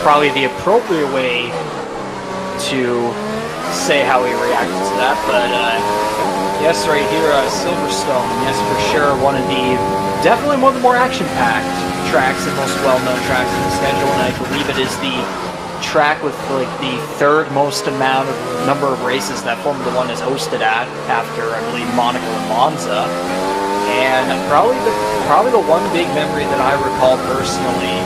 probably the appropriate way to say how he reacted to that. But yes, right here, Silverstone, yes, for sure, definitely one of the more action-packed tracks and most well-known tracks in the schedule, and I believe it is the track with like the third most number of races that Formula One has hosted at, after I believe Monaco and Monza. And probably the one big memory that I recall personally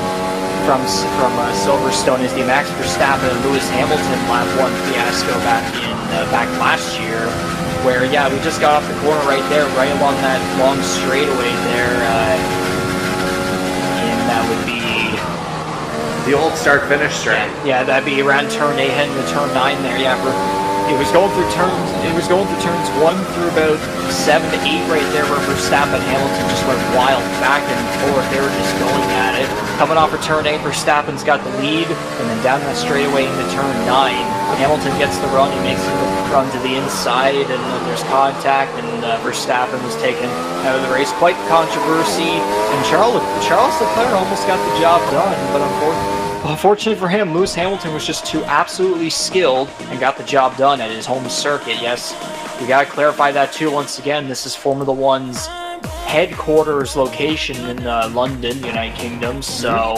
from Silverstone is the Max Verstappen and Lewis Hamilton lap 1 fiasco back last year, where yeah, we just got off the corner right there, right along that long straightaway there, and that would be the old start-finish straight. Yeah, that'd be around turn 8 heading to turn 9 there. Yeah, it was going through turns 1 through about 7 to 8 right there, where Verstappen and Hamilton just went wild back and forth. They were just going at it. Coming off of turn 8, Verstappen's got the lead, and then down that straightaway into turn 9, Hamilton gets the run. He makes the run to the inside, and then there's contact, and Verstappen was taken out of the race. Quite the controversy, and Charles Leclerc almost got the job done, but unfortunately for him, Lewis Hamilton was just too absolutely skilled and got the job done at his home circuit. Yes, we got to clarify that too. Once again, this is Formula One's headquarters location in London, United Kingdom. So,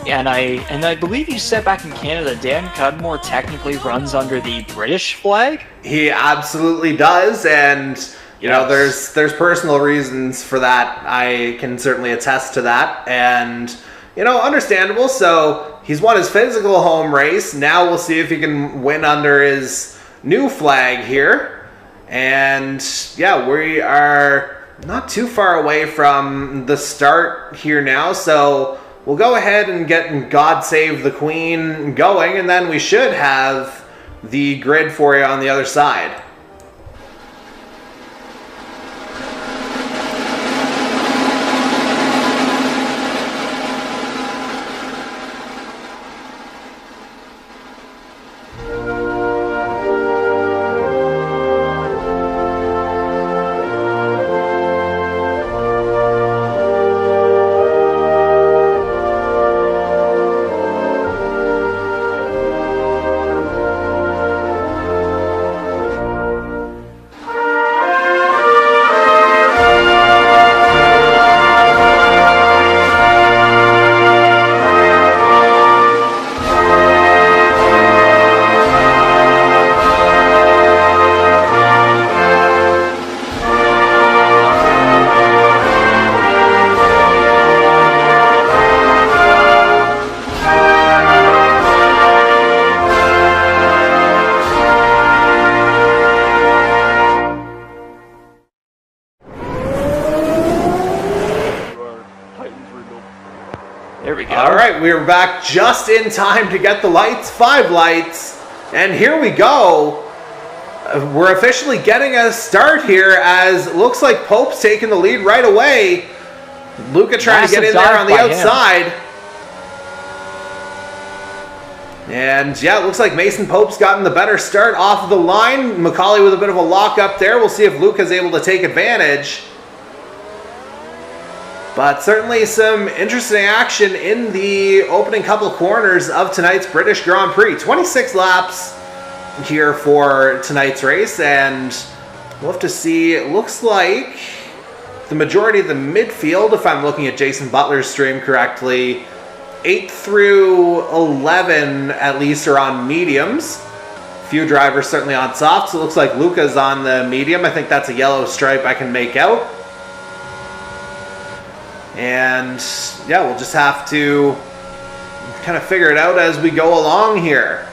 and I believe you said back in Canada, Dan Cudmore technically runs under the British flag. He absolutely does, and you know, there's personal reasons for that. I can certainly attest to that, and you know, understandable. So he's won his physical home race. Now we'll see if he can win under his new flag here. And yeah, we are not too far away from the start here now. So we'll go ahead and get God Save the Queen going, and then we should have the grid for you on the other side. We're back just in time to get the lights, 5 lights, and here we go. We're officially getting a start here, as it looks like Pope's taking the lead right away. Luca trying to get in there on the outside. And yeah, it looks like Mason Pope's gotten the better start off of the line. Macaulay with a bit of a lock up there. We'll see if Luca's able to take advantage. But certainly some interesting action in the opening couple corners of tonight's British Grand Prix. 26 laps here for tonight's race, and we'll have to see. It looks like the majority of the midfield, if I'm looking at Jason Butler's stream correctly, 8 through 11 at least are on mediums. A few drivers certainly on softs. So it looks like Luca's on the medium. I think that's a yellow stripe I can make out. And yeah, we'll just have to kind of figure it out as we go along here.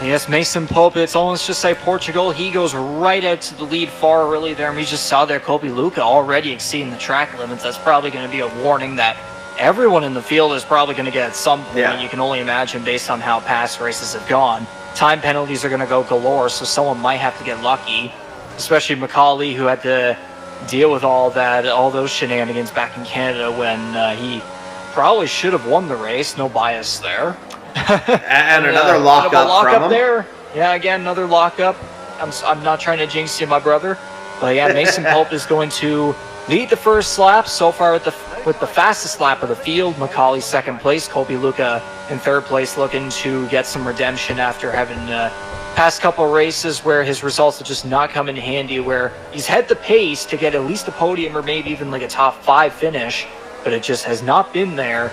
Yes, Mason Pope, it's almost just like Portugal. He goes right out to the lead far early there. And we just saw there Kobe Luca already exceeding the track limits. That's probably going to be a warning that everyone in the field is probably going to get at some point. Yeah. You can only imagine based on how past races have gone. Time penalties are going to go galore, so someone might have to get lucky, especially Macaulay, who had to deal with all those shenanigans back in Canada when he probably should have won the race. No bias there. And another lockup from him. There. Yeah, again, another lockup. I'm not trying to jinx you, my brother. But yeah, Mason Pope is going to lead the first lap so far with the fastest lap of the field. Macaulay second place, Kobe Luca in third place, looking to get some redemption after having past couple races where his results have just not come in handy, where he's had the pace to get at least a podium or maybe even like a top 5 finish, but it just has not been there.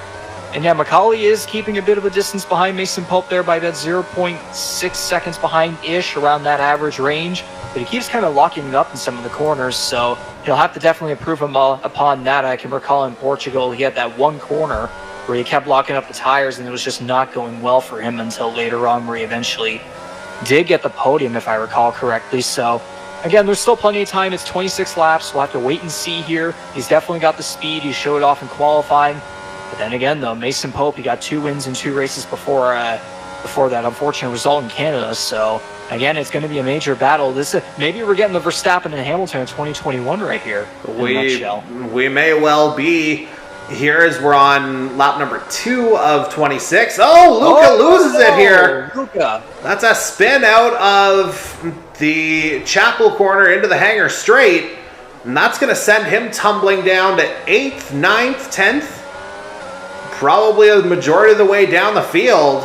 And yeah, Macaulay is keeping a bit of a distance behind Mason Pope there by about 0.6 seconds behind-ish, around that average range. But he keeps kind of locking it up in some of the corners, so he'll have to definitely improve upon that. I can recall in Portugal, he had that one corner where he kept locking up the tires, and it was just not going well for him until later on, where he eventually did get the podium, if I recall correctly. So again, there's still plenty of time. It's 26 laps. We'll have to wait and see here. He's definitely got the speed. He showed it off in qualifying. But then again, though, Mason Pope, he got 2 wins in 2 races before that unfortunate result in Canada. So again, it's going to be a major battle. Maybe we're getting the Verstappen and Hamilton in 2021 right here. We may well be. Here as we're on lap number 2 of 26. Oh, Luca loses it here. Luca. That's a spin out of the Chapel corner into the hangar straight. And that's going to send him tumbling down to 8th, 9th, 10th. Probably a majority of the way down the field.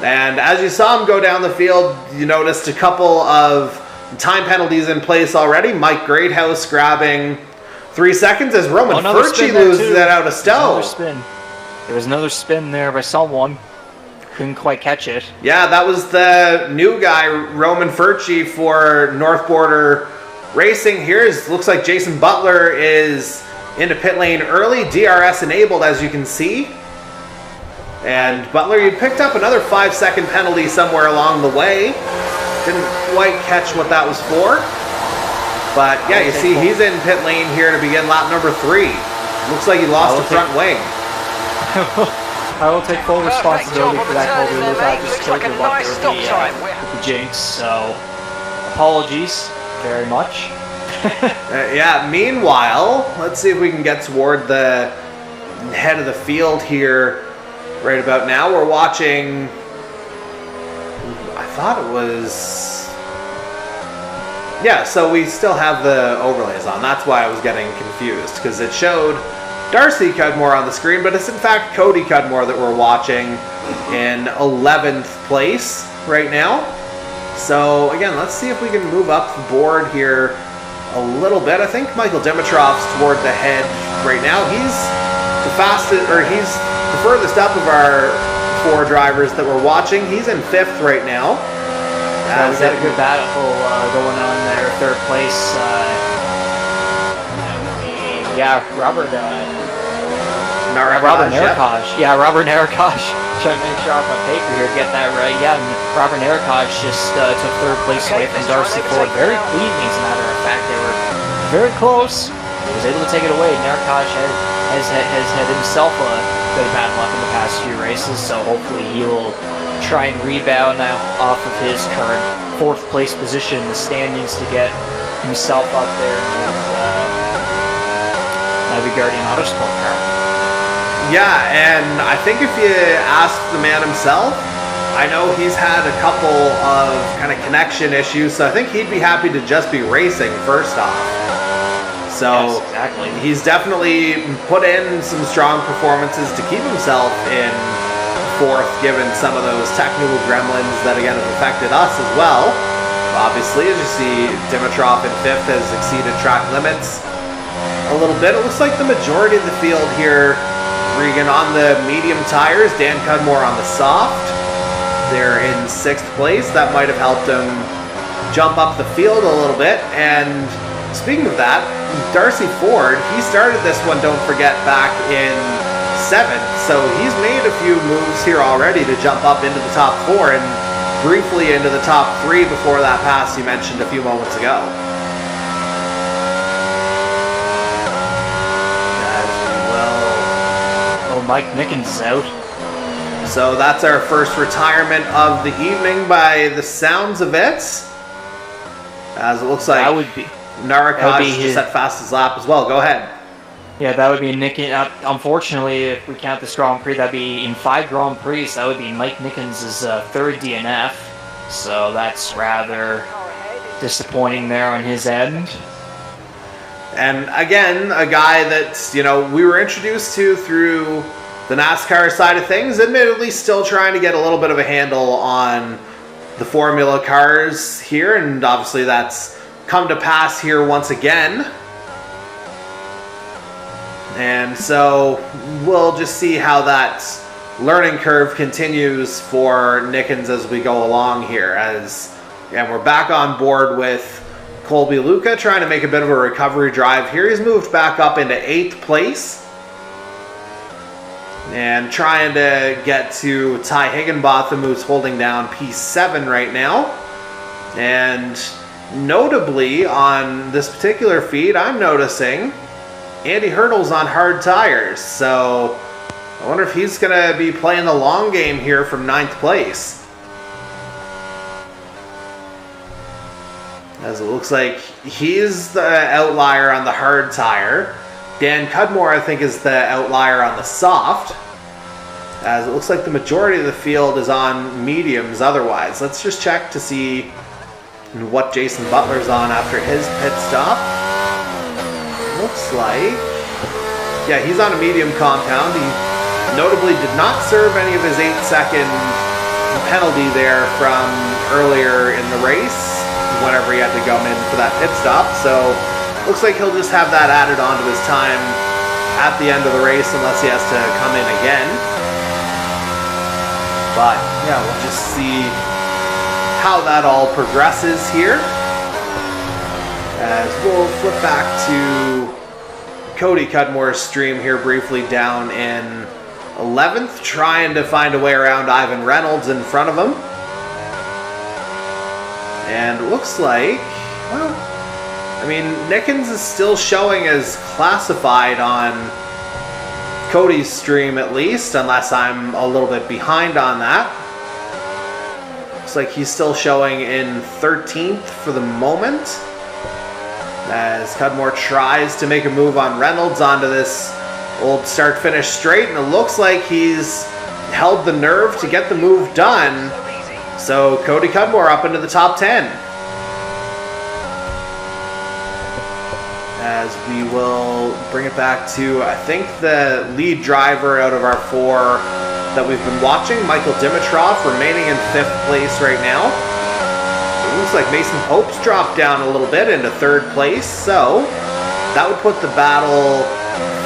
And as you saw him go down the field, you noticed a couple of time penalties in place already. Mike Greathouse grabbing 3 seconds as Roman Furci loses that out of Stowe. There was another spin there by someone. Couldn't quite catch it. Yeah, that was the new guy, Roman Furci, for North Border Racing. Looks like Jason Butler is into pit lane early. DRS enabled, as you can see. And Butler, you picked up another 5-second penalty somewhere along the way. Didn't quite catch what that was for. But yeah, you see he's in pit lane here to begin lap number 3. Looks like he lost the front wing. I will take full responsibility for that, Colby. I just told you what the jinx, so apologies very much. Yeah, meanwhile, let's see if we can get toward the head of the field here right about now. We're watching, I thought it was... Yeah, so we still have the overlays on. That's why I was getting confused, because it showed Darcy Cudmore on the screen, but it's in fact Cody Cudmore that we're watching in 11th place right now. So again, let's see if we can move up the board here a little bit. I think Michael Dimitrov's toward the head right now. He's the fastest, or he's the furthest up of our 4 drivers that we're watching. He's in 5th right now. We've got a good battle going on there, 3rd place. Robert Narakash. Yeah, Robert Narakash. Trying to make sure off my paper here to get that right. Yeah, and Robert Narakash just took 3rd place away from Darcy Ford. Very cleanly, as a matter of fact. They were very close. He was able to take it away. Narakash has had himself a bit of bad luck in the past few races, so hopefully he will try and rebound now off of his current 4th place position in the standings to get himself up there with the Guardian Autosport car. Yeah, and I think if you ask the man himself, I know he's had a couple of kind of connection issues, so I think he'd be happy to just be racing first off. So yes, exactly. He's definitely put in some strong performances to keep himself in 4th, given some of those technical gremlins that again have affected us as well. Obviously, as you see, Dimitrov in 5th has exceeded track limits a little bit. It looks like the majority of the field here, Regan on the medium tires, Dan Cudmore on the soft. They're in 6th place. That might have helped him jump up the field a little bit. And speaking of that, Darcy Ford, he started this one, don't forget, back in 7th, so he's made a few moves here already to jump up into the top 4 and briefly into the top 3 before that pass you mentioned a few moments ago. As well. Oh, Mike Nickens is out. So that's our first retirement of the evening by the sounds of it. As it looks like that would be Narakash just set fastest lap as well. Go ahead. Yeah, that would be Nickens. Unfortunately, if we count this Grand Prix, that'd be in 5 Grand Prix. So that would be Mike Nickens' 3rd DNF. So that's rather disappointing there on his end. And again, a guy that, we were introduced to through the NASCAR side of things, admittedly still trying to get a little bit of a handle on the Formula cars here, and obviously that's come to pass here once again. And so we'll just see how that learning curve continues for Nickens as we go along here. And we're back on board with Colby Luca trying to make a bit of a recovery drive here. He's moved back up into 8th place and trying to get to Ty Higginbotham, who's holding down P7 right now. And notably on this particular feed, I'm noticing Andy Hurdle's on hard tires, so I wonder if he's going to be playing the long game here from 9th place. As it looks like he's the outlier on the hard tire. Dan Cudmore, I think, is the outlier on the soft. As it looks like the majority of the field is on mediums otherwise. Let's just check to see what Jason Butler's on after his pit stop. Looks like, yeah, he's on a medium compound. He notably did not serve any of his 8-second penalty there from earlier in the race whenever he had to come in for that pit stop. So looks like he'll just have that added onto his time at the end of the race unless he has to come in again. But yeah, we'll just see how that all progresses here. As we'll flip back to Cody Cudmore's stream here briefly down in 11th, trying to find a way around Ivan Reynolds in front of him. And it looks like, well, I mean, Nickens is still showing as classified on Cody's stream at least, unless I'm a little bit behind on that. Looks like he's still showing in 13th for the moment, as Cudmore tries to make a move on Reynolds onto this old start-finish straight, and it looks like he's held the nerve to get the move done. So Cody Cudmore up into the top 10. As we will bring it back to, I think, the lead driver out of our 4 that we've been watching, Michael Dimitrov, remaining in 5th place right now. It looks like Mason Pope's dropped down a little bit into 3rd place, so that would put the battle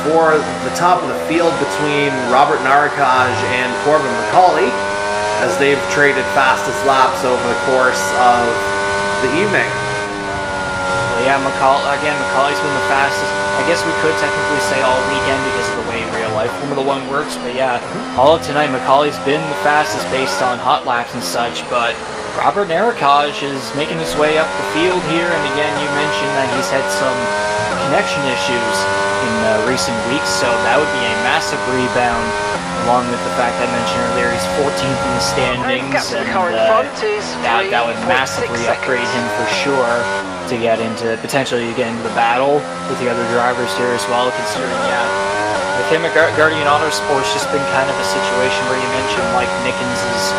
for the top of the field between Robert Narakaj and Corbin McCauley, as they've traded fastest laps over the course of the evening. Well, yeah, McCauley's been the fastest. I guess we could technically say all weekend because of the way real life Formula 1 works, but yeah, all of tonight McCauley's been the fastest based on hot laps and such, but Robert Narakaj is making his way up the field here, and again, you mentioned that he's had some connection issues in recent weeks, so that would be a massive rebound, along with the fact I mentioned earlier he's 14th in the standings, and that would massively upgrade him for sure to get into, potentially get into the battle with the other drivers here as well, considering, yeah, with him at Guardian Autosports, just been kind of a situation where you mentioned Mike Nickens'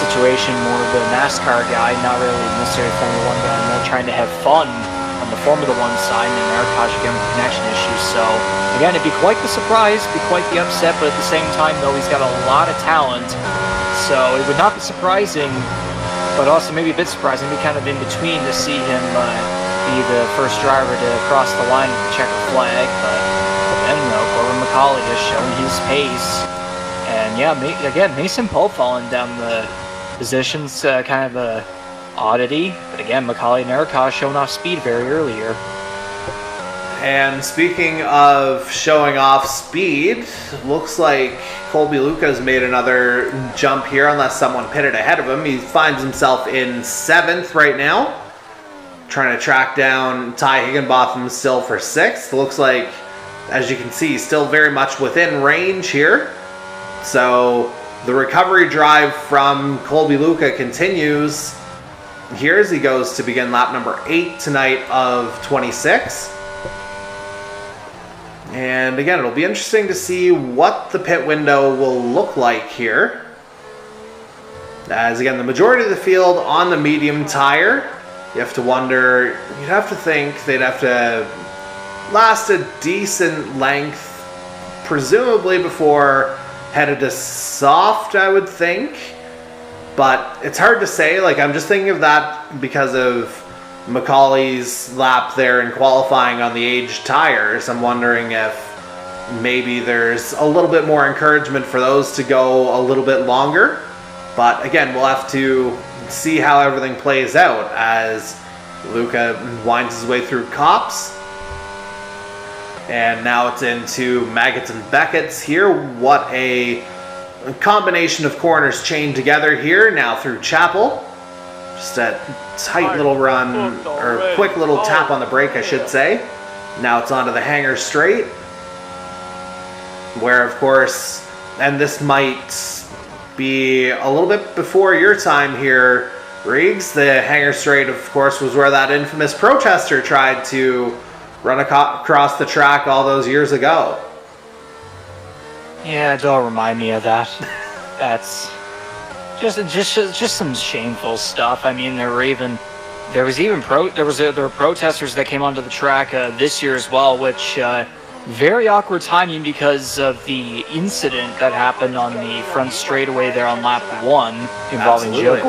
situation, more of the NASCAR guy, not really necessarily Formula 1 guy, more trying to have fun on the Formula 1 side, and Narakaj again with connection issues. So again, it'd be quite the surprise, be quite the upset, but at the same time though, he's got a lot of talent, so it would not be surprising, but also maybe a bit surprising, be kind of in between to see him be the first driver to cross the line with the checkered flag. But then though, Corbin McCauley has shown his pace, and yeah, again, Mason Pope falling down the positions, kind of a oddity, but again, McCauley and Narakaj showing off speed very earlier. And speaking of showing off speed, looks like Colby Luca's made another jump here, unless someone pitted ahead of him. He finds himself in 7th right now, trying to track down Ty Higginbotham still for 6th. Looks like, as you can see, still very much within range here. So the recovery drive from Colby Luca continues here as he goes to begin lap number 8 tonight of 26. And again, it'll be interesting to see what the pit window will look like here. As again, the majority of the field on the medium tire. You have to wonder, you'd have to think they'd have to last a decent length presumably before headed to soft, I would think. But it's hard to say. Like, I'm just thinking of that because of Macaulay's lap there in qualifying on the aged tires. I'm wondering if maybe there's a little bit more encouragement for those to go a little bit longer. But again, we'll have to see how everything plays out as Luca winds his way through Copse. And now it's into Maggots and Beckett's here. What a combination of corners chained together here. Now through Chapel. Just a tight little run, or quick little tap on the brake, I should say. Now it's onto the Hanger Straight. Where, of course, and this might be a little bit before your time here, Riggs. The Hanger Straight, of course, was where that infamous protester tried to run across the track all those years ago. Yeah, don't remind me of that. That's just some shameful stuff. I mean, there were protesters that came onto the track this year as well, which very awkward timing because of the incident that happened on the front straightaway there on lap 1 involving Joe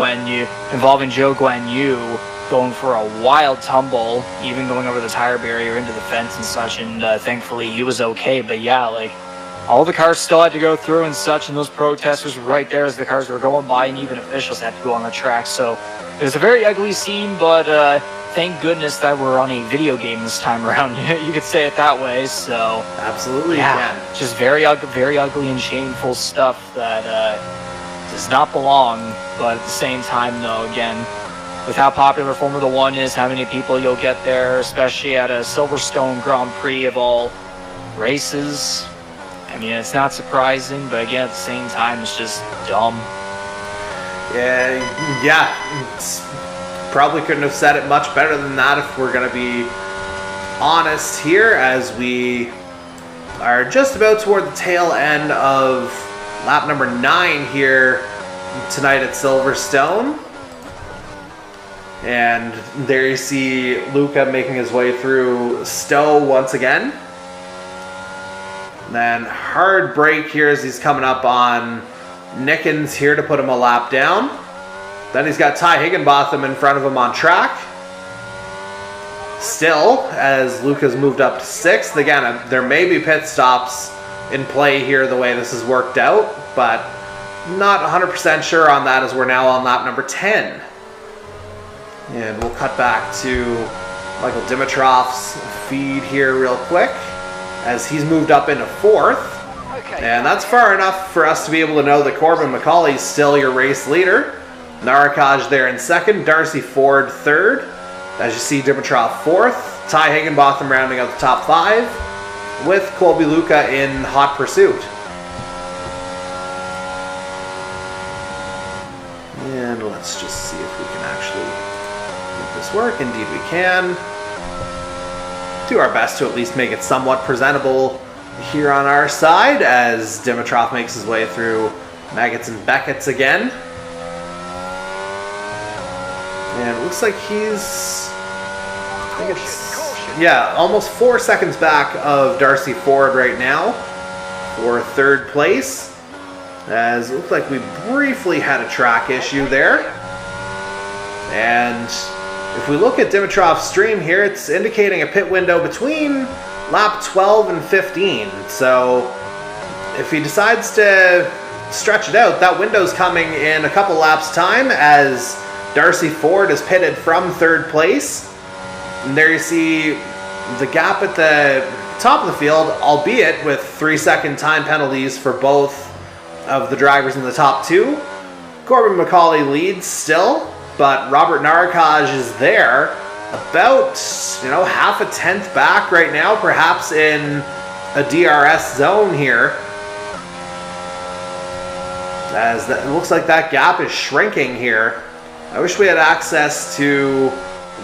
Guan Yu going for a wild tumble, even going over the tire barrier into the fence and such, and thankfully he was okay. But yeah, like, all the cars still had to go through and such, and those protesters were right there as the cars were going by, and even officials had to go on the track. So it was a very ugly scene, but thank goodness that we're on a video game this time around. You could say it that way. So absolutely, yeah, just very ugly and shameful stuff that does not belong. But at the same time, though, again, with how popular Formula 1 is, how many people you'll get there, especially at a Silverstone Grand Prix of all races, I mean, it's not surprising, but again, at the same time, it's just dumb. Yeah, probably couldn't have said it much better than that if we're going to be honest here, as we are just about toward the tail end of lap number 9 here tonight at Silverstone. And there you see Luca making his way through Stowe once again. And then hard brake here as he's coming up on Nickens here to put him a lap down. Then he's got Ty Higginbotham in front of him on track. Still, as Luca's moved up to 6th. Again, there may be pit stops in play here the way this has worked out, but not 100% sure on that as we're now on lap number 10. And we'll cut back to Michael Dimitrov's feed here real quick as he's moved up into 4th. And that's far enough for us to be able to know that Corbin McCauley is still your race leader. Narakaj there in 2nd, Darcy Ford 3rd. As you see, Dimitrov 4th, Ty Higginbotham rounding out the top 5, with Colby Luca in hot pursuit. And let's just see if we can actually make this work. Indeed we can. Do our best to at least make it somewhat presentable here on our side as Dimitrov makes his way through Maggots and Beckett's again. And it looks like he's, almost 4 seconds back of Darcy Ford right now for 3rd place. As it looks like we briefly had a track issue there. And if we look at Dimitrov's stream here, it's indicating a pit window between lap 12 and 15. So if he decides to stretch it out, that window's coming in a couple laps time as Darcy Ford is pitted from 3rd place. And there you see the gap at the top of the field, albeit with 3-second time penalties for both of the drivers in the top 2. Corbin McCauley leads still, but Robert Narakaj is there about, half a tenth back right now, perhaps in a DRS zone here. As it looks like that gap is shrinking here. I wish we had access to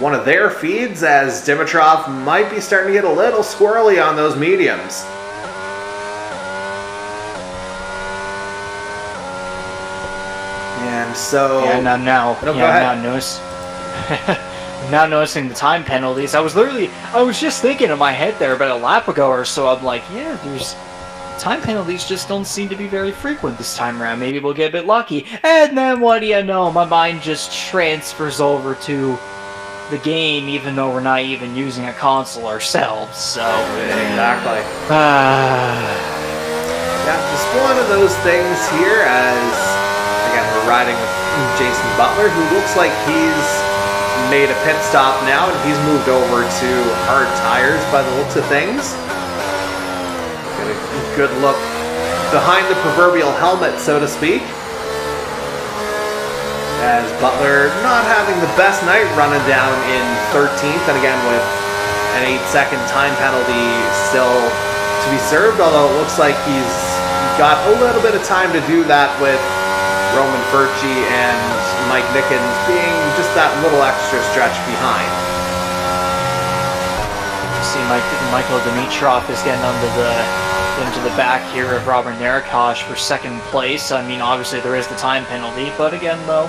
one of their feeds, as Dimitrov might be starting to get a little squirrely on those mediums. And so... Yeah, now go ahead. Now noticing the time penalties. I was just thinking in my head there about a lap ago or so. I'm like, yeah, time penalties just don't seem to be very frequent this time around. Maybe we'll get a bit lucky. And then what do you know? My mind just transfers over to the game, even though we're not even using a console ourselves. So exactly. Yeah, just one of those things here. As again, we're riding with Jason Butler, who looks like he's made a pit stop now, and he's moved over to hard tires by the looks of things. Get a good look behind the proverbial helmet, so to speak. As Butler not having the best night, running down in 13th, and again with an 8-second time penalty still to be served, although it looks like he's got a little bit of time to do that with Roman Furci and Mike Nickens being just that little extra stretch behind. See, Michael Dimitrov is getting into the back here of Robert Narakash for second place. I mean, obviously there is the time penalty, but again, though,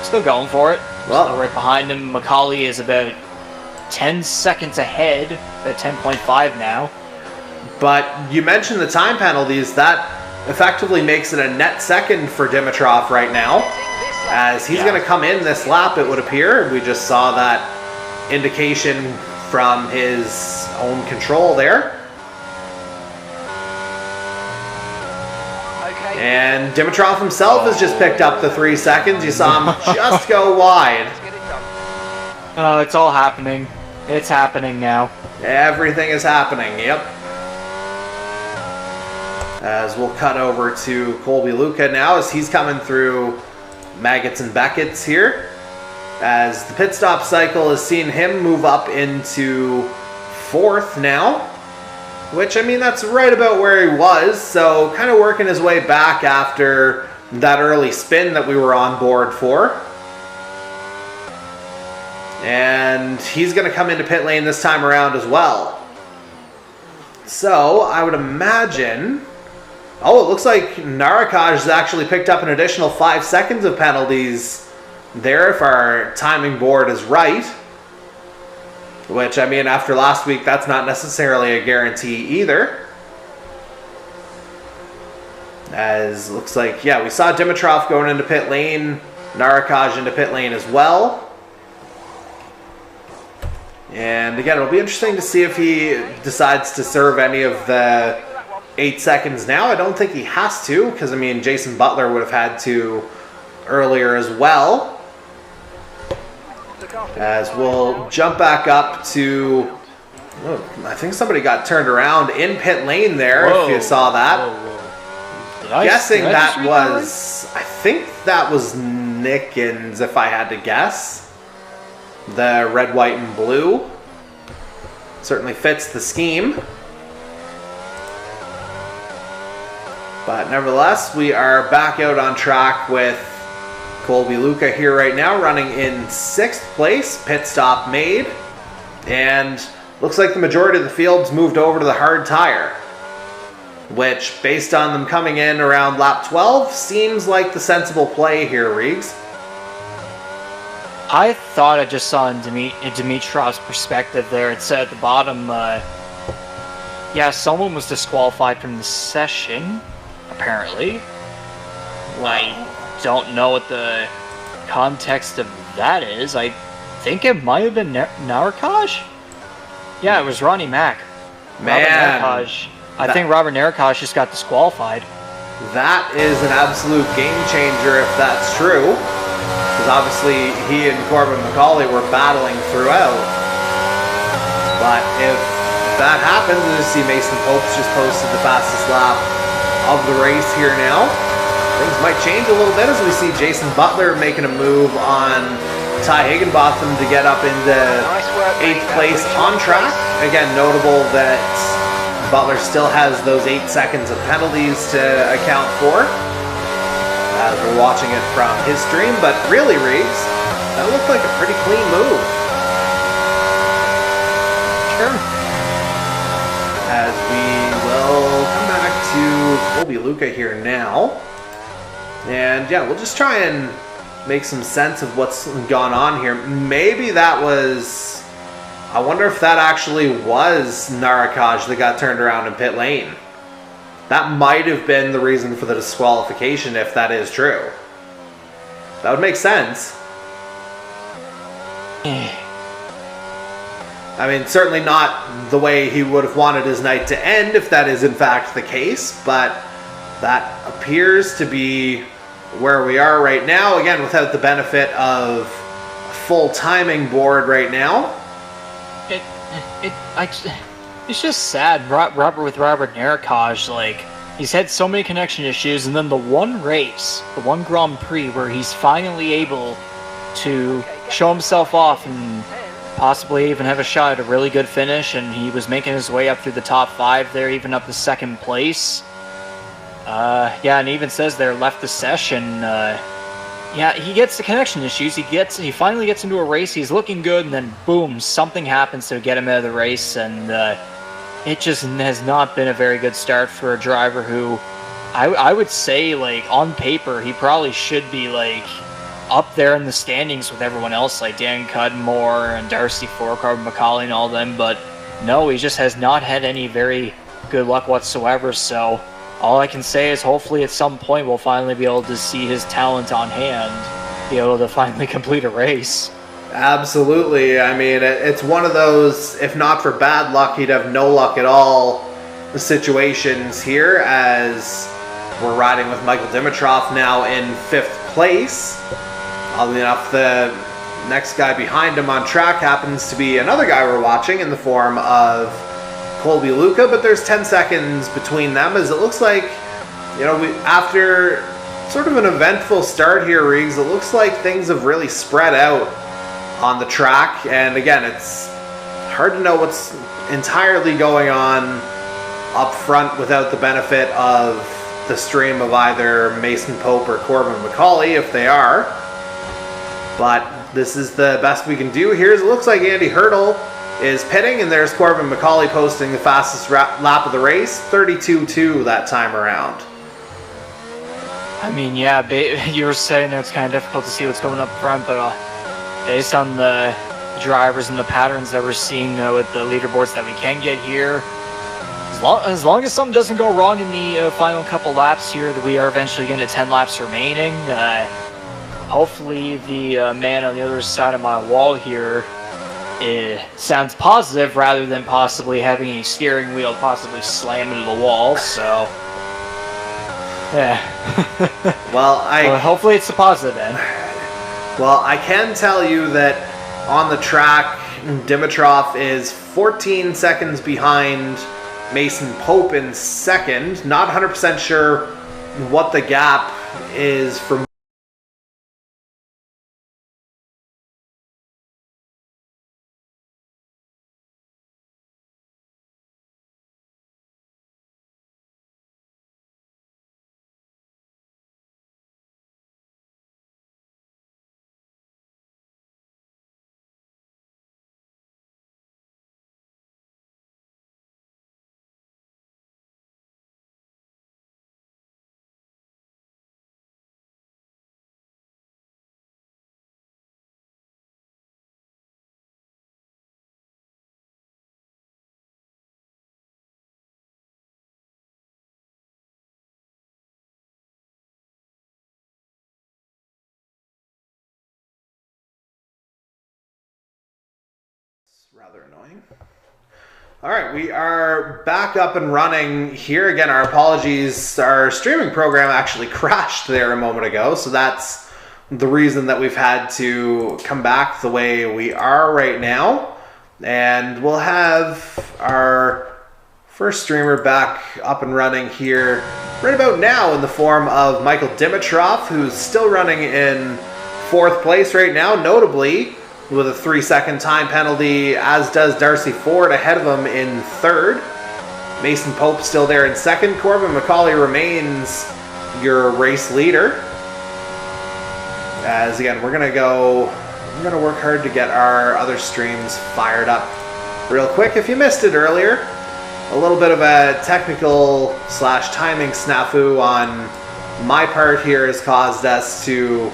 still going for it. Well, still right behind him. Macaulay is about 10 seconds ahead at 10.5 now. But you mentioned the time penalties. That effectively makes it a net second for Dimitrov right now, as he's going to come in this lap, it would appear. We just saw that indication from his own control there. And Dimitrov himself has just picked up the 3 seconds. You saw him just go wide. Oh, it's all happening. It's happening now. Everything is happening, yep. As we'll cut over to Colby Luca now, as he's coming through Maggots and Beckett's here. As the pit stop cycle has seen him move up into 4th now. Which, I mean, that's right about where he was, so kind of working his way back after that early spin that we were on board for. And he's going to come into pit lane this time around as well. So, I would imagine... Oh, it looks like Narakash has actually picked up an additional 5 seconds of penalties there, if our timing board is right. Which, I mean, after last week, that's not necessarily a guarantee either. As looks like, yeah, we saw Dimitrov going into pit lane, Narakash into pit lane as well. And again, it'll be interesting to see if he decides to serve any of the 8 seconds now. I don't think he has to, because, I mean, Jason Butler would have had to earlier as well. As we'll jump back up to... Oh, I think somebody got turned around in pit lane there, if you saw that. Guessing that was... I think that was Nickens, if I had to guess. The red, white, and blue. Certainly fits the scheme. But nevertheless, we are back out on track with Colby Luca here right now, running in 6th place. Pit stop made. And looks like the majority of the field's moved over to the hard tire. Which, based on them coming in around lap 12, seems like the sensible play here, Reegs. I thought I just saw in Dimitrov's perspective there, it said at the bottom, yeah, someone was disqualified from the session, apparently. I don't know what the context of that is. I think it might have been Narakash? Yeah, it was Ronnie Mack. Man. I think Robert Narakash just got disqualified. That is an absolute game changer if that's true. Because obviously he and Corbin McCauley were battling throughout. But if that happens, you see Mason Pope's just posted the fastest lap of the race here now. Things might change a little bit as we see Jason Butler making a move on Ty Higginbotham to get up into 8th place on track. Again, notable that Butler still has those 8 seconds of penalties to account for, as we're watching it from his stream. But really, Reeves, that looked like a pretty clean move. Sure. As we will come back to Colby Luca here now. And yeah, we'll just try and make some sense of what's gone on here. Maybe that was... I wonder if that actually was Narakash that got turned around in pit lane. that might have been the reason for the disqualification if that is true. That would make sense. I mean, certainly not the way he would have wanted his night to end if that is in fact the case, but that appears to be where we are right now. Again, without the benefit of a full timing board right now. It's just sad. Robert Narakaj, like, he's had so many connection issues, and then the one race, the one Grand Prix, where he's finally able to show himself off and possibly even have a shot at a really good finish, and he was making his way up through the top 5 there, even up to 2nd place. Yeah, and he even says there, left the session. Yeah, he gets the connection issues. He finally gets into a race. He's looking good, and then boom, something happens to get him out of the race, and it just has not been a very good start for a driver who I would say, like, on paper, he probably should be, like, up there in the standings with everyone else, like Dan Cudmore and Darcy Ford, Corbin McCauley and all them, but no, he just has not had any very good luck whatsoever, so all I can say is hopefully at some point we'll finally be able to see his talent on hand, be able to finally complete a race. Absolutely. I mean, it's one of those, if not for bad luck, he'd have no luck at all situations here, as we're riding with Michael Dimitrov now in 5th place. Oddly enough, the next guy behind him on track happens to be another guy we're watching in the form of Colby Luca, but there's 10 seconds between them, as it looks like, you know, after sort of an eventful start here, Riggs, it looks like things have really spread out on the track, and again, it's hard to know what's entirely going on up front without the benefit of the stream of either Mason Pope or Corbin McCauley, if they are. But this is the best we can do here. It looks like Andy Hurdle is pitting, and there's Corbin McCauley posting the fastest lap of the race, 32.2 that time around. I mean, yeah, you were saying that it's kind of difficult to see what's going up front, but based on the drivers and the patterns that we're seeing with the leaderboards that we can get here, as long as something doesn't go wrong in the final couple laps here, that we are eventually getting to 10 laps remaining. Hopefully the man on the other side of my wall here sounds positive rather than possibly having a steering wheel possibly slam into the wall, so yeah. Well, hopefully it's a positive end. Well, I can tell you that on the track, Dimitrov is 14 seconds behind Mason Pope in 2nd. Not 100% sure what the gap is for rather annoying. All right, we are back up and running here. Again, our apologies. Our streaming program actually crashed there a moment ago, so that's the reason that we've had to come back the way we are right now. And we'll have our first streamer back up and running here right about now in the form of Michael Dimitrov, who's still running in 4th place right now, notably with a 3-second time penalty, as does Darcy Ford ahead of him in 3rd. Mason Pope still there in 2nd. Corbin McCauley remains your race leader. As again, we're gonna work hard to get our other streams fired up real quick. If you missed it earlier, a little bit of a technical / timing snafu on my part here has caused us to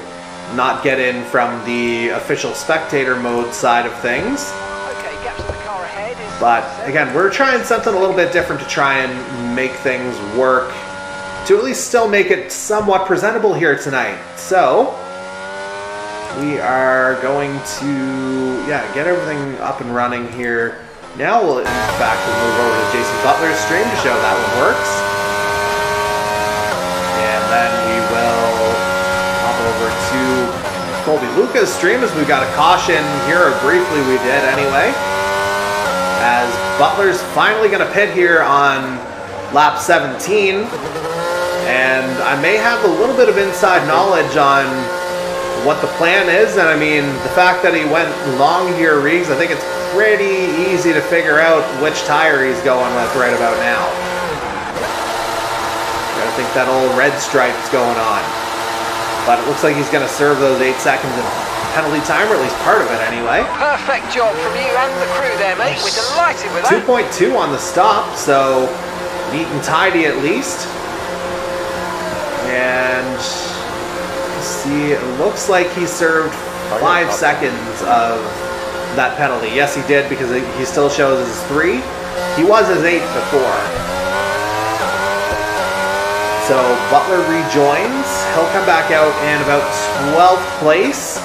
not get in from the official spectator mode side of things. Okay, gap to the car ahead is But again, we're trying something a little bit different to try and make things work, to at least still make it somewhat presentable here tonight. So we are going to, get everything up and running here. Now we'll, in fact, move over to Jason Butler's stream to show that one works. And then we will hop over to Colby Luca's stream, as we've got a caution here, or briefly we did anyway, as Butler's finally going to pit here on lap 17. And I may have a little bit of inside knowledge on what the plan is, and I mean, the fact that he went long here, Reeves, I think it's pretty easy to figure out which tire he's going with right about now. I think that old red stripe's going on. But it looks like he's going to serve those 8 seconds in penalty time, or at least part of it anyway. Perfect job from you and the crew there, mate. We're delighted with that. 2.2 on the stop, so neat and tidy at least. And see, it looks like he served 5 seconds of that penalty. Yes, he did, because he still shows as 3. He was as 8 before. So Butler rejoins. He'll come back out in about 12th place,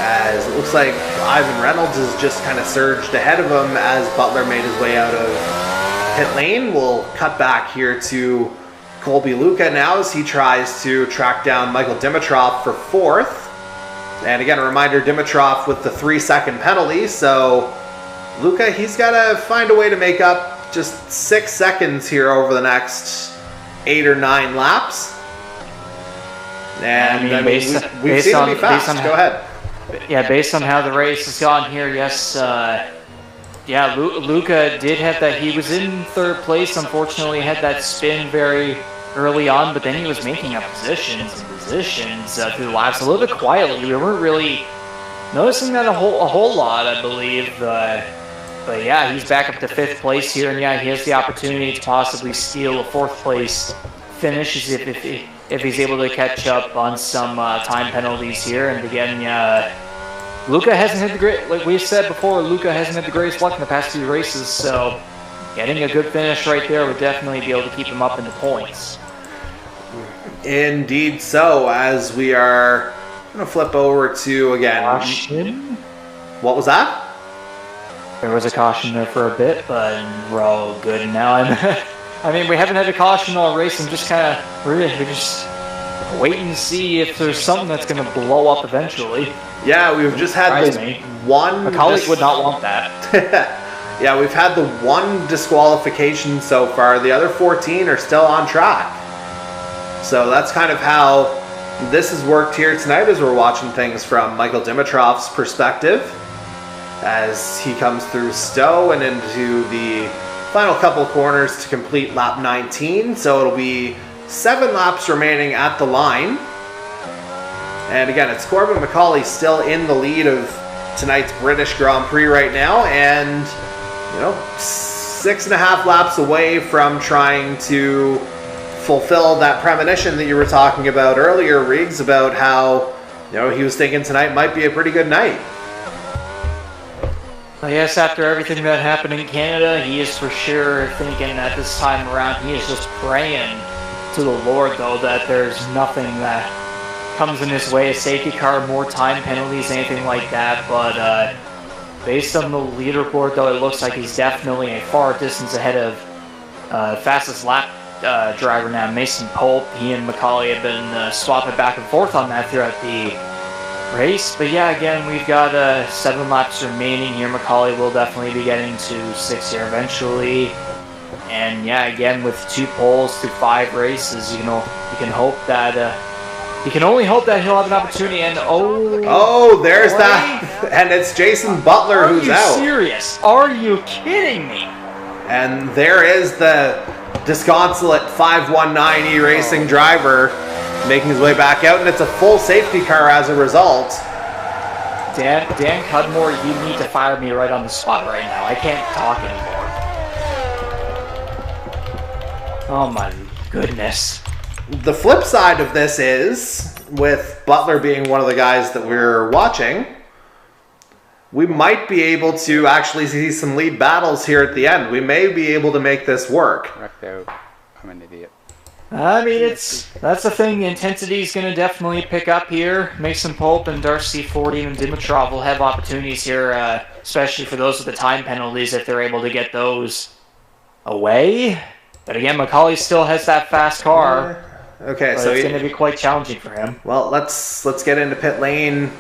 as it looks like Ivan Reynolds has just kind of surged ahead of him as Butler made his way out of pit lane. We'll cut back here to Colby Luca now as he tries to track down Michael Dimitrov for 4th. And again, a reminder, Dimitrov with the 3-second penalty, so Luca, he's got to find a way to make up just 6 seconds here over the next 8 or 9 laps. And we've seen him be fast. Go ahead. Yeah, based on how the race has gone here, yes, Luca did have that. He was in 3rd place, unfortunately had that spin very early on, but then he was making up positions through the laps a little bit quietly. We weren't really noticing that a whole lot, I believe. But yeah, he's back up to 5th place here, and yeah, he has the opportunity to possibly steal a 4th place finish if he's able to catch up on some time penalties here. And again, Luca hasn't had the great, like we've said before, Luca hasn't had the greatest luck in the past 2 races, so getting a good finish right there would definitely be able to keep him up in the points. Indeed so, as we are going to flip over to, again... Caution? What was that? There was a caution there for a bit, but we're all good now. I mean, we haven't had a caution all race, and just kind of, we're just waiting to see if there's something that's going to blow up eventually. Yeah, we've just had this one... A colleague would not want that. Yeah, we've had the 1 disqualification so far. The other 14 are still on track. So that's kind of how this has worked here tonight, as we're watching things from Michael Dimitrov's perspective, as he comes through Stowe and into the final couple corners to complete lap 19. So it'll be 7 laps remaining at the line. And again, it's Corbin McCauley still in the lead of tonight's British Grand Prix right now, and 6.5 laps away from trying to fulfill that premonition that you were talking about earlier, Riggs, about how he was thinking tonight might be a pretty good night. Well, yes, after everything that happened in Canada, he is for sure thinking that this time around he is just praying to the Lord, though, that there's nothing that comes in his way, a safety car, more time penalties, anything like that. But based on the leaderboard, though, it looks like he's definitely a far distance ahead of fastest lap driver now, Mason Pope. He and McCauley have been swapping back and forth on that throughout the race. But yeah, again, we've got 7 laps remaining here. McCauley will definitely be getting to 6 here eventually. And yeah, again, with 2 poles through 5 races, you can hope that you can only hope that he'll have an opportunity. And there's that, and it's Jason Butler who's out. Are you serious? Are you kidding me? And there is the disconsolate 519 E-Racing driver making his way back out, and it's a full safety car as a result. Dan Cudmore, you need to fire me right on the spot right now. I can't talk anymore. Oh my goodness. The flip side of this is, with Butler being one of the guys that we're watching, we might be able to actually see some lead battles here at the end. We may be able to make this work. Wrecked out. I'm an idiot. I mean, that's the thing. The intensity is going to definitely pick up here. Mason Pope and Darcy Ford, even Dimitrov will have opportunities here, especially for those with the time penalties if they're able to get those away. But again, Macaulay still has that fast car. Okay, so it's going to be quite challenging for him. Well, let's get into pit lane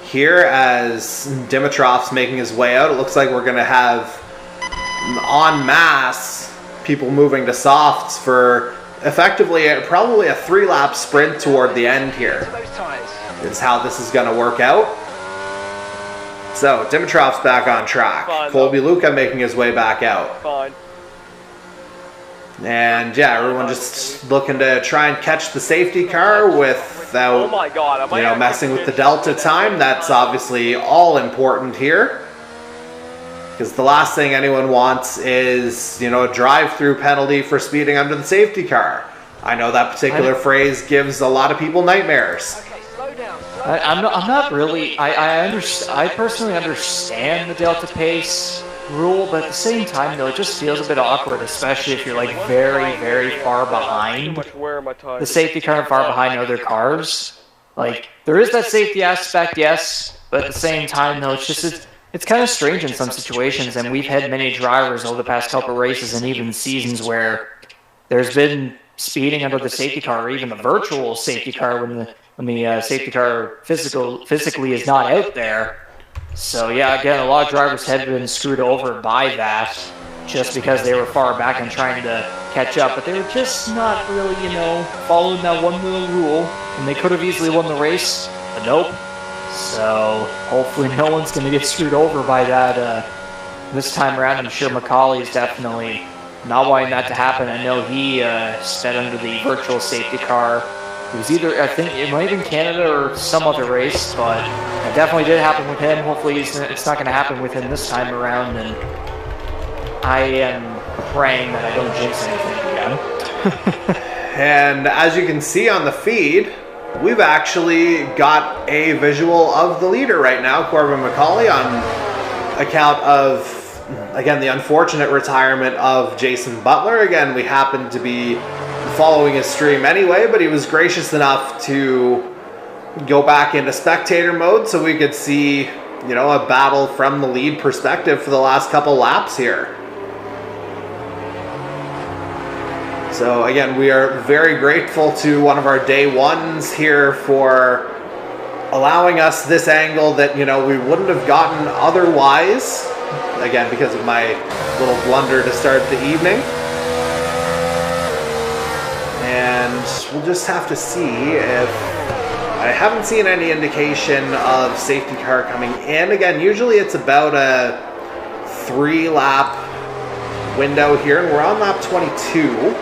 here as Dimitrov's making his way out. It looks like we're going to have en masse people moving to softs for effectively probably a 3-lap sprint toward the end here. Is how this is going to work out. So Dimitrov's back on track. Colby Luca making his way back out. Fine. And yeah, everyone just looking to try and catch the safety car without, Oh my God, you know, messing with the delta time. That's obviously all important here. Because the last thing anyone wants is, you know, a drive-through penalty for speeding under the safety car. I know that particular phrase gives a lot of people nightmares. Okay, slow down. I'm not really. I personally understand the delta pace rule, but at the same time, though, it just feels a bit awkward, especially if you're like very, very far behind the safety car and far behind other cars. Like, there is that safety aspect, yes, but at the same time, though, it's kind of strange in some situations, and we've had many drivers over the past couple races and even seasons where there's been speeding under the safety car or even the virtual safety car when the safety car physically is not out there. So yeah, again, a lot of drivers have been screwed over by that just because they were far back and trying to catch up, but they were just not really, you know, following that one little rule, and they could have easily won the race, but nope. So hopefully no one's going to get screwed over by that this time around. I'm sure Macaulay is definitely not wanting that to happen. I know he sped under the virtual safety car. It was either, I think it might have been Canada or some other race, but it definitely did happen with him. Hopefully it's not going to happen with him this time around, and I am praying that I don't jinx anything again. And as you can see on the feed, we've actually got a visual of the leader right now, Corbin Macaulay, on account of, again, the unfortunate retirement of Jason Butler. Again, we happened to be following his stream anyway, but he was gracious enough to go back into spectator mode so we could see, you know, a battle from the lead perspective for the last couple laps here. So again, we are very grateful to one of our day ones here for allowing us this angle that, you know, we wouldn't have gotten otherwise. Again, because of my little blunder to start the evening. And we'll just have to see if... I haven't seen any indication of safety car coming in. Again, usually it's about a 3-lap window here, and we're on lap 22.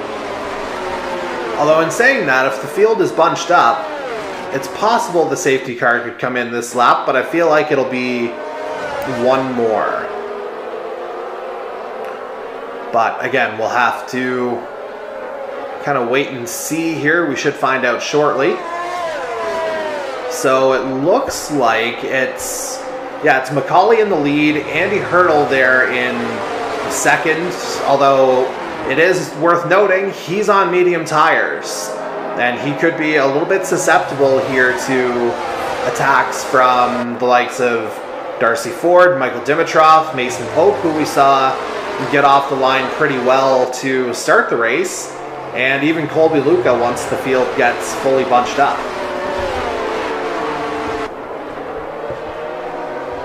Although in saying that, if the field is bunched up, it's possible the safety car could come in this lap, but I feel like it'll be one more. But again, we'll have to kind of wait and see here. We should find out shortly. So it looks like it's Macaulay in the lead, Andy Hurdle there in second, although it is worth noting he's on medium tires, and he could be a little bit susceptible here to attacks from the likes of Darcy Ford, Michael Dimitrov, Mason Pope, who we saw get off the line pretty well to start the race, and even Colby Luca once the field gets fully bunched up.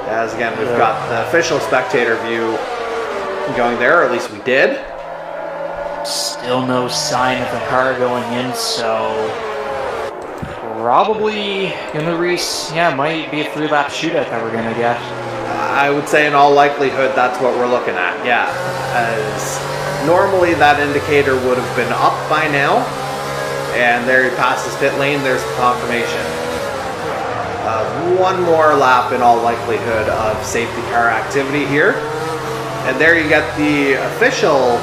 As again, we've got the official spectator view going there, or at least we did. Still no sign of the car going in, so probably in the race, might be a 3-lap shootout that we're going to get. I would say in all likelihood that's what we're looking at, yeah. As normally that indicator would have been up by now, and there he passes pit lane, there's the confirmation. One more lap in all likelihood of safety car activity here. And there you get the official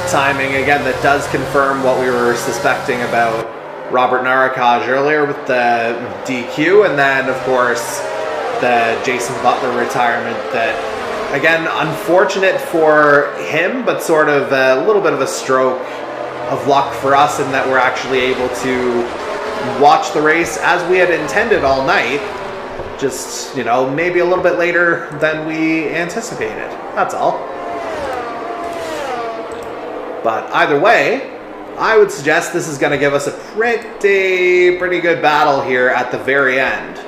timing, again, that does confirm what we were suspecting about Robert Narakaj earlier with the DQ. And then, of course, the Jason Butler retirement that, again, unfortunate for him, but sort of a little bit of a stroke of luck for us in that we're actually able to watch the race as we had intended all night. Just, you know, maybe a little bit later than we anticipated. That's all. But either way, I would suggest this is going to give us a pretty good battle here at the very end.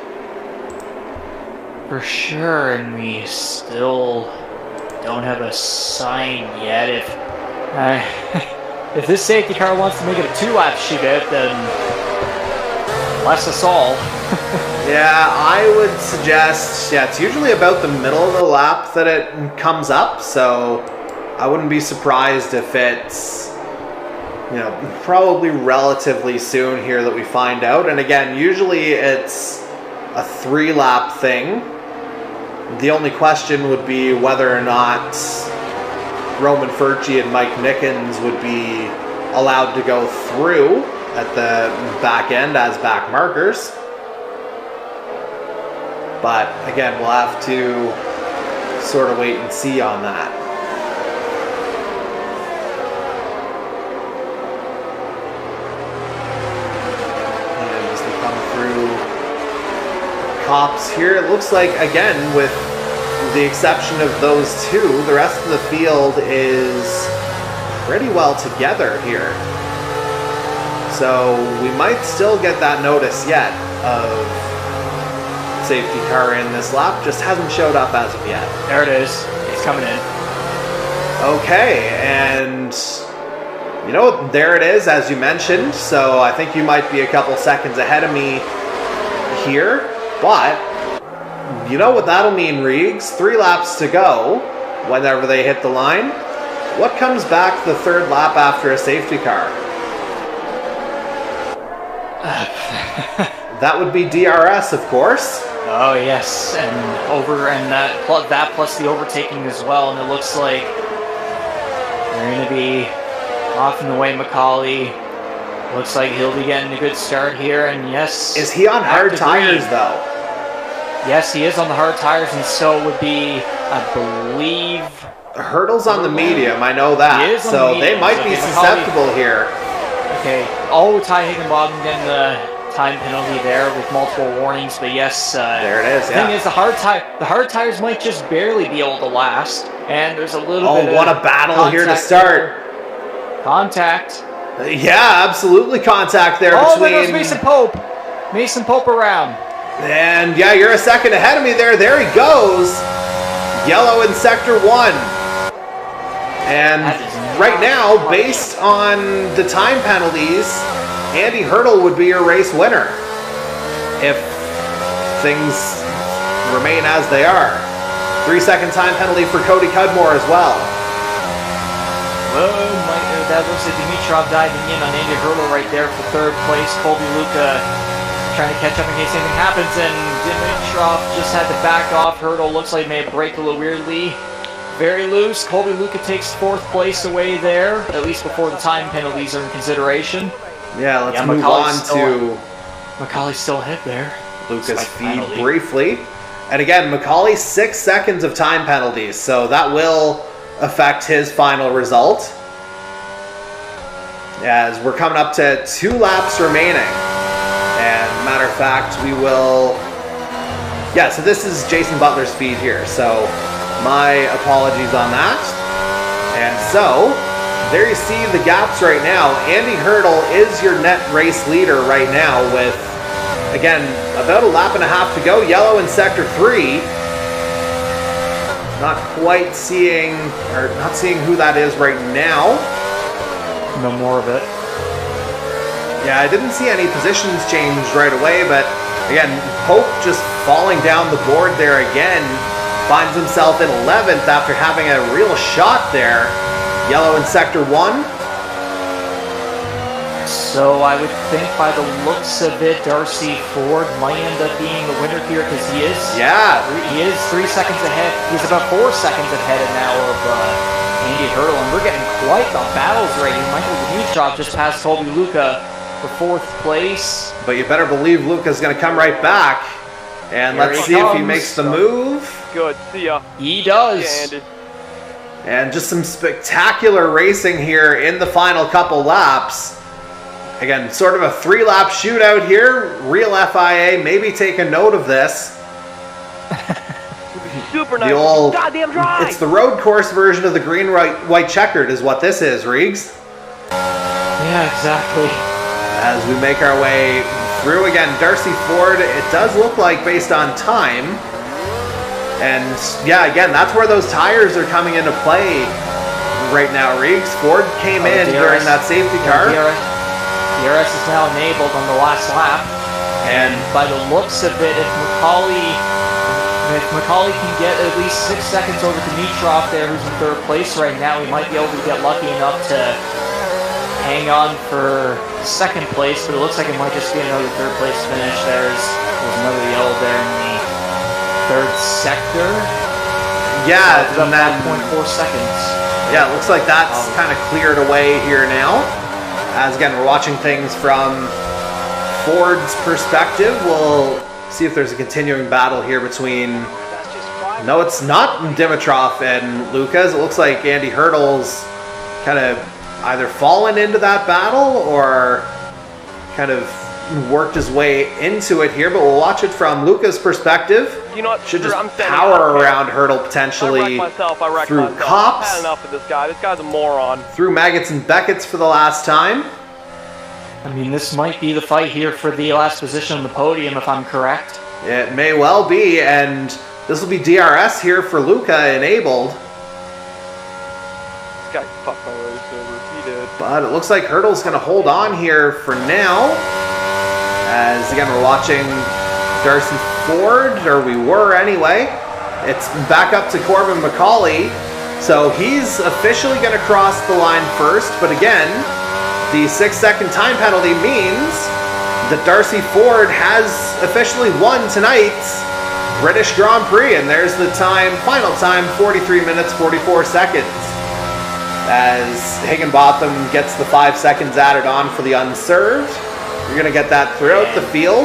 For sure, and we still don't have a sign yet. If this safety car wants to make it a 2-lap shootout, then bless us all. Yeah, I would suggest, it's usually about the middle of the lap that it comes up, so I wouldn't be surprised if it's, you know, probably relatively soon here that we find out. And again, usually it's a 3-lap thing. The only question would be whether or not Roman Furci and Mike Nickens would be allowed to go through at the back end as back markers. But again, we'll have to sort of wait and see on that. And as they come through cops here, it looks like, again, with the exception of those two, the rest of the field is pretty well together here. So we might still get that notice yet of safety car in this lap, just hasn't showed up as of yet. There it is. It's coming in. Okay, and you know, there it is, as you mentioned. So I think you might be a couple seconds ahead of me here, but you know what that'll mean, Reegs? 3 laps to go whenever they hit the line. What comes back the 3rd lap after a safety car? That would be DRS, of course. Oh yes, and that plus the overtaking as well, and it looks like they're going to be off and away. McCauley looks like he'll be getting a good start here, and yes. Is he on hard tires though? Yes, he is on the hard tires, and so would be, I believe. Hurdle's on the medium, I know that. So they might be susceptible here. Okay, Ty Higginbotham getting the time penalty there with multiple warnings, but yes, there it is. The thing is, the hard tires might just barely be able to last, and there's a little bit. Oh, what a battle here to start! Contact. Yeah, absolutely contact there between. There goes Mason Pope. Mason Pope around. And yeah, you're a second ahead of me there. There he goes. Yellow in sector 1. And right now, based on the time penalties, Andy Hurdle would be your race winner if things remain as they are. 3-second time penalty for Cody Cudmore as well. That looks like Dimitrov diving in on Andy Hurdle right there for 3rd place. Colby Luca trying to catch up in case anything happens, and Dimitrov just had to back off. Hurdle looks like he may have braked a little weirdly. Very loose. Colby Luca takes 4th place away there, at least before the time penalties are in consideration. Yeah, let's move on to McCauley's still ahead there. Luca's feed briefly. And again, McCauley 6 seconds of time penalties, so that will affect his final result. As we're coming up to 2 laps remaining. And matter of fact, we will... Yeah, so this is Jason Butler's feed here, so my apologies on that. And so, there you see the gaps right now. Andy Hurdle is your net race leader right now with, again, about a lap and a half to go. Yellow in sector 3. Not quite seeing, or not seeing who that is right now. No more of it. Yeah, I didn't see any positions change right away, but again, Pope just falling down the board there again. Finds himself in 11th after having a real shot there. Yellow in sector 1. So I would think by the looks of it, Darcy Ford might end up being the winner here because he is. Yeah. He is 3 seconds ahead. He's about 4 seconds ahead now of Andy Hurdle, and we're getting quite the battles right here. Michael Dimitrov just passed Colby Luca for 4th place. But you better believe Luca's going to come right back. And Here let's he see if he comes. makes the move. Good. See ya. He does. Yeah, Andy. And just some spectacular racing here in the final couple laps. Again, sort of a 3-lap shootout here. Real FIA, maybe take a note of this. Super nice. The old, Goddamn drive. it's the road course version of the green, white checkered is what this is, Reegs. Yeah, exactly. As we make our way through again, Darcy Ford, it does look like based on time. And yeah, again, that's where those tires are coming into play right now, Reegs. Ford came in during that safety car. DRS is now enabled on the last lap. And by the looks of it, if Macaulay can get at least 6 seconds over Dimitrov there, who's in 3rd place right now, he might be able to get lucky enough to hang on for 2nd place, but it looks like it might just be another 3rd place finish. There's another yellow there in the 3rd sector. Yeah, So and then 5.4 seconds. yeah, it looks like that's kind of cleared away here now. As again, we're watching things from Ford's perspective. We'll see if there's a continuing battle here between... No, it's not Dimitrov and Lucas. It looks like Andy Hurdle's kind of either fallen into that battle or kind of worked his way into it here, but we'll watch it from Lucas' perspective. You know what? Should just I'm standing power up. around Hurdle I potentially wrecked myself. through I've cops, had enough of this guy. This guy's a moron. through Maggots and Beckett's for the last time. I mean, this might be the fight here for the last position on the podium, if I'm correct. It may well be, and this will be DRS here for Luca enabled. This guy fucked my race over. He did. But it looks like Hurdle's going to hold on here for now. As again, we're watching Darcy Ford, or we were anyway. It's back up to Corbin Macaulay. So he's officially going to cross the line first, but again, the 6-second time penalty means that Darcy Ford has officially won tonight's British Grand Prix, and there's the time, final time, 43 minutes, 44 seconds. As Higginbotham gets the 5 seconds added on for the unserved. You're going to get that throughout the field.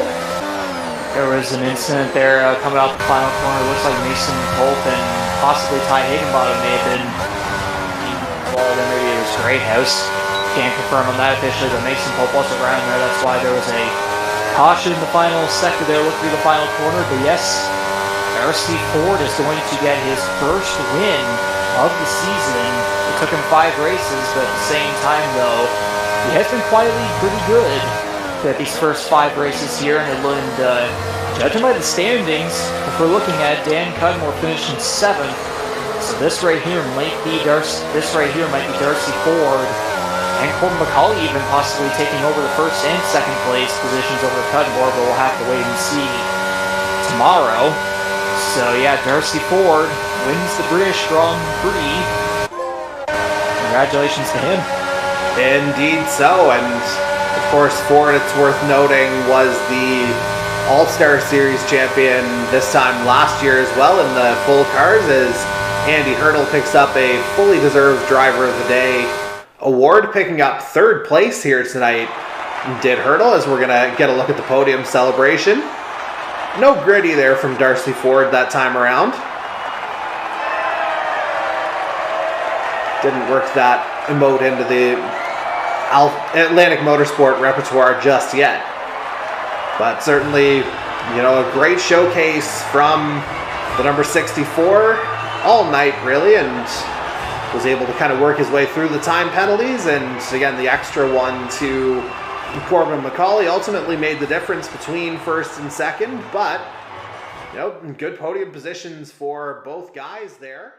There was an incident there coming out the final corner. It looks like Mason Pope and possibly Ty Higginbottom may have been involved, and maybe it was Greathouse. Can't confirm on that officially, but Mason Pope wasn't around there. That's why there was a caution in the final sector there, looking through the final corner. But yes, Darcy Ford is going to get his first win of the season. It took him 5 races, but at the same time, though, he has been quietly pretty good at these first 5 races here, and judging by the standings, if we're looking at Dan Cudmore finishing 7th, so this right here might be Darcy Ford, and Corbin Macaulay even possibly taking over the 1st and 2nd place positions over Cudmore, but we'll have to wait and see tomorrow. So yeah, Darcy Ford wins the British Grand Prix. Congratulations to him. Indeed so, and of course Ford, it's worth noting, was the All-Star Series champion this time last year as well in the full cars, as Andy Hurdle picks up a fully deserved Driver of the Day award, picking up 3rd place here tonight. Did Hurdle, as we're going to get a look at the podium celebration. No gritty there from Darcy Ford that time around. Didn't work that emote into the Atlantic Motorsport repertoire just yet. But certainly, you know, a great showcase from the number 64 all night, really, and was able to kind of work his way through the time penalties, and again, the extra one to Corbin Macaulay ultimately made the difference between 1st and 2nd, but, you know, good podium positions for both guys there.